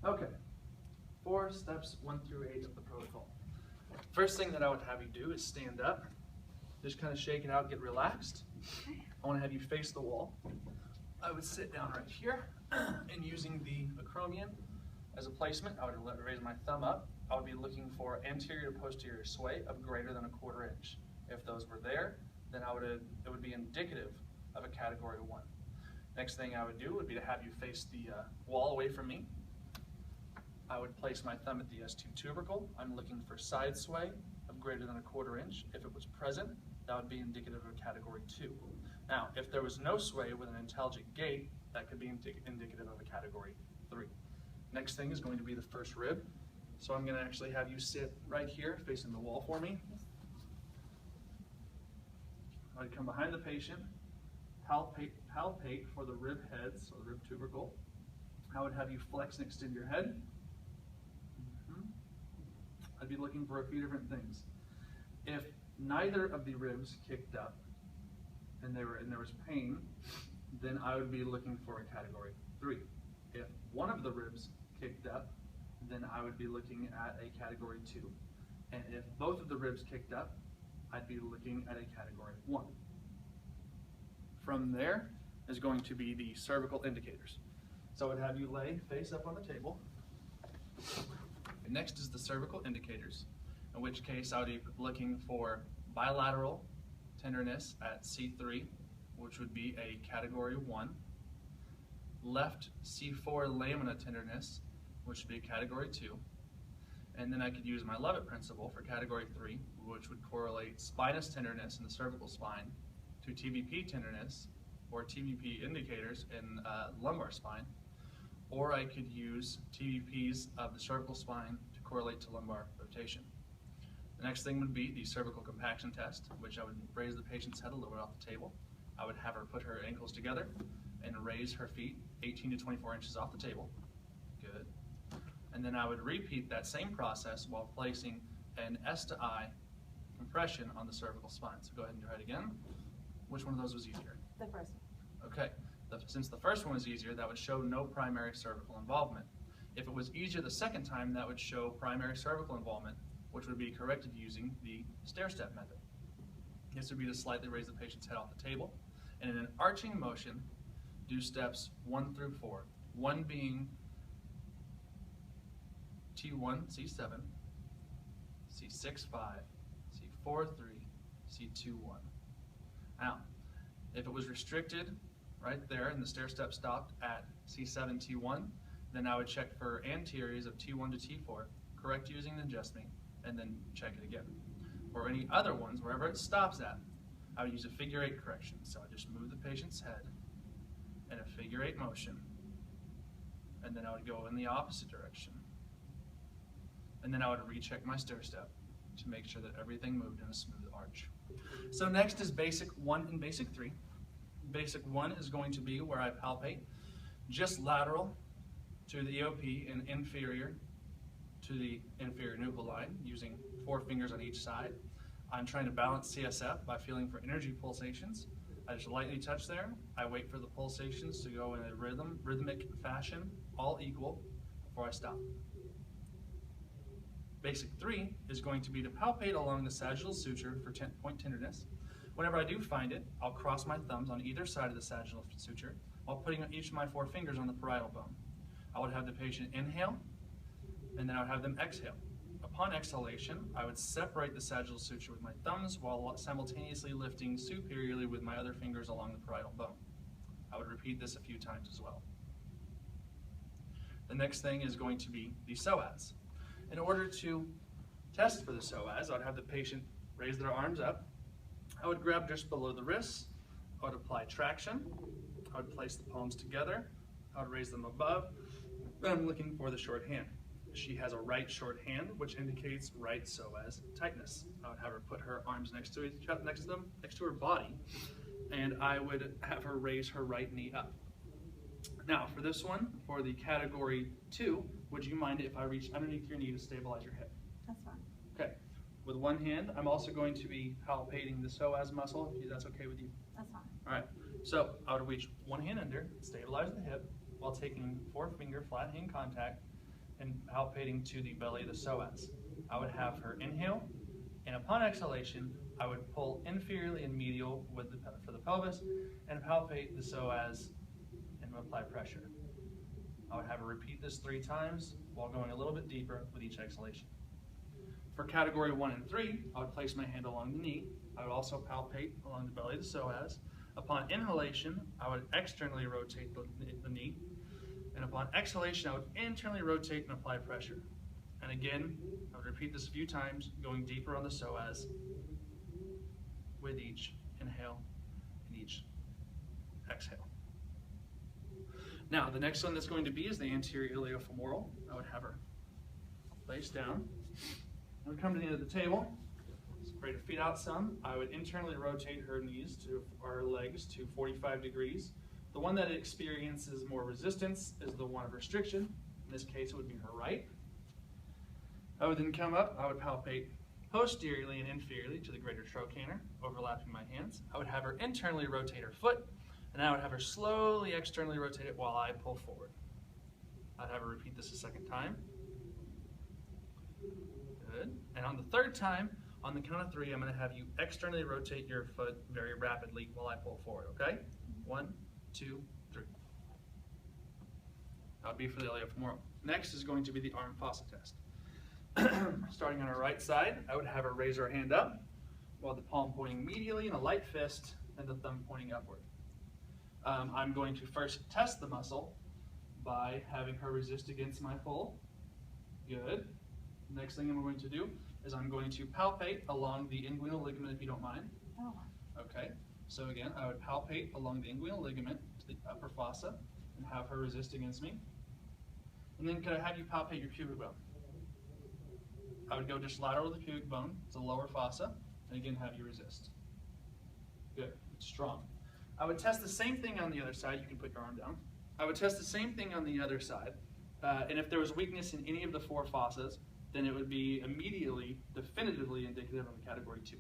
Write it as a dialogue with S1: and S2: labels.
S1: Okay, 4 steps 1 through 8 of the protocol. First thing that I would have you do is stand up, just kind of shake it out, get relaxed. I want to have you face the wall. I would sit down right here, and using the acromion as a placement, I would raise my thumb up. I would be looking for anterior to posterior sway of greater than 1/4 inch. If those were there, then it would be indicative of a category 1. Next thing I would do would be to have you face the wall away from me. I would place my thumb at the S2 tubercle. I'm looking for side sway of greater than 1/4 inch. If it was present, that would be indicative of a category 2. Now, if there was no sway with an intelligent gait, that could be indicative of a category 3. Next thing is going to be the first rib. So I'm going to actually have you sit right here facing the wall for me. I'd come behind the patient, palpate for the rib heads, or the rib tubercle. I would have you flex and extend your head. I'd be looking for a few different things. If neither of the ribs kicked up and there was pain, then I would be looking for a category 3. If one of the ribs kicked up, then I would be looking at a category 2. And if both of the ribs kicked up, I'd be looking at a category 1. From there is going to be the cervical indicators. So I would have you lay face up on the table. Next is the cervical indicators, in which case I would be looking for bilateral tenderness at C3, which would be a category 1, left C4 lamina tenderness, which would be a category 2, and then I could use my Levitt principle for category 3, which would correlate spinous tenderness in the cervical spine to TVP tenderness or TVP indicators in lumbar spine, or I could use TVPs of the cervical spine to correlate to lumbar rotation. The next thing would be the cervical compaction test, which I would raise the patient's head a little bit off the table. I would have her put her ankles together and raise her feet 18 to 24 inches off the table. Good. And then I would repeat that same process while placing an S to I compression on the cervical spine. So go ahead and try it again. Which one of those was easier?
S2: The first one.
S1: Okay. Since the first one was easier, that would show no primary cervical involvement. If it was easier the second time, that would show primary cervical involvement, which would be corrected using the stair-step method. This would be to slightly raise the patient's head off the table, and in an arching motion, do steps 1 through 4. 1 being T1, C7, C6, 5, C4, 3, C2, 1. Now, if it was restricted right there and the stair step stopped at C7, T1, then I would check for anteriors of T1 to T4, correct using the adjustment, and then check it again. For any other ones, wherever it stops at, I would use a figure 8 correction. So I just move the patient's head in a figure 8 motion, and then I would go in the opposite direction. And then I would recheck my stair step to make sure that everything moved in a smooth arch. So next is basic 1 and basic 3. Basic 1 is going to be where I palpate just lateral to the EOP and inferior to the inferior nuchal line using 4 fingers on each side. I'm trying to balance CSF by feeling for energy pulsations. I just lightly touch there. I wait for the pulsations to go in a rhythmic fashion, all equal, before I stop. Basic 3 is going to be to palpate along the sagittal suture for point tenderness. Whenever I do find it, I'll cross my thumbs on either side of the sagittal suture while putting each of my 4 fingers on the parietal bone. I would have the patient inhale, and then I would have them exhale. Upon exhalation, I would separate the sagittal suture with my thumbs while simultaneously lifting superiorly with my other fingers along the parietal bone. I would repeat this a few times as well. The next thing is going to be the psoas. In order to test for the psoas, I would have the patient raise their arms up. I would grab just below the wrists. I would apply traction. I would place the palms together. I would raise them above. Then I'm looking for the short hand. She has a right short hand, which indicates right psoas tightness. I would have her put her arms next to her body, and I would have her raise her right knee up. Now, for this one, for the category 2, would you mind if I reach underneath your knee to stabilize your hip?
S2: That's fine.
S1: Okay. With one hand, I'm also going to be palpating the psoas muscle, if that's okay with you.
S2: That's fine.
S1: All right. So I would reach one hand under, stabilize the hip, while taking 4-finger flat hand contact and palpating to the belly of the psoas. I would have her inhale, and upon exhalation, I would pull inferiorly and medial for the pelvis and palpate the psoas and apply pressure. I would have her repeat this 3 times while going a little bit deeper with each exhalation. For category 1 and 3, I would place my hand along the knee. I would also palpate along the belly of the psoas. Upon inhalation, I would externally rotate the knee. And upon exhalation, I would internally rotate and apply pressure. And again, I would repeat this a few times, going deeper on the psoas with each inhale and each exhale. Now, the next one that's going to be is the anterior iliofemoral. I would have her place down. I would come to the end of the table, spread her feet out some. I would internally rotate her knees or legs to 45 degrees. The one that experiences more resistance is the one of restriction. In this case, it would be her right. I would then come up, I would palpate posteriorly and inferiorly to the greater trochanter, overlapping my hands. I would have her internally rotate her foot, and I would have her slowly externally rotate it while I pull forward. I'd have her repeat this a second time. Good. And on the third time, on the count of 3, I'm going to have you externally rotate your foot very rapidly while I pull forward, okay? 1, 2, 3. That would be for the iliofemoral. Next is going to be the arm fossa test. Starting on our right side, I would have her raise her hand up while the palm pointing medially in a light fist and the thumb pointing upward. I'm going to first test the muscle by having her resist against my pull. Good. Next thing I'm going to do is I'm going to palpate along the inguinal ligament, if you don't mind.
S2: Oh.
S1: Okay. So again, I would palpate along the inguinal ligament to the upper fossa and have her resist against me. And then could I have you palpate your pubic bone? I would go just lateral to the pubic bone, it's a lower fossa, and again have you resist. Good, it's strong. I would test the same thing on the other side. You can put your arm down. I would test the same thing on the other side, and if there was weakness in any of the 4 fossas, then it would be immediately, definitively indicative of a category 2.